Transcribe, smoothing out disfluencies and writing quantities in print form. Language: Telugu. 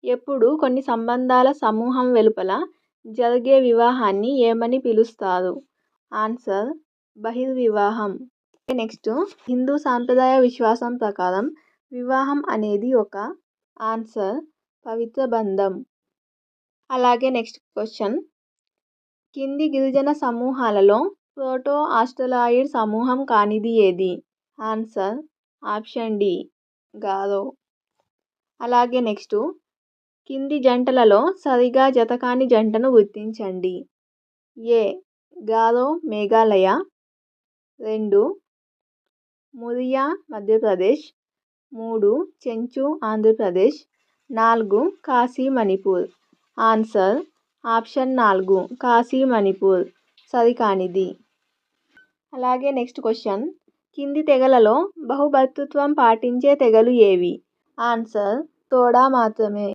ఎప్పుడు కొన్ని సంబంధాల సమూహం వెలుపల జరిగే వివాహాన్ని ఏమని పిలుస్తారు? ఆన్సర్ బహిర్వివాహం. నెక్స్ట్, హిందూ సాంప్రదాయ విశ్వాసం ప్రకారం వివాహం అనేది ఒక ఆన్సర్ పవిత్ర బంధం. అలాగే నెక్స్ట్ క్వశ్చన్, కింది గిరిజన సమూహాలలో ప్రోటో ఆస్ట్రలాయిడ్ సమూహం కానిది ఏది? Answer option D Garo. అలాగే నెక్స్ట్, కింది జంటలలో సరిగా జతకాని జంటను గుర్తించండి. A Garo Meghalaya, 2 Muria Madhya Pradesh, 3 Chenchu Andhra Pradesh, 4 Khasi Manipur. Answer option 4 Khasi Manipur సరికానిది. అలాగే నెక్స్ట్ క్వశ్చన్, కింది తెగలలో బహుభర్తృత్వం పాటించే తెగలు ఏవి? ఆన్సర్ తోడా మాత్రమే.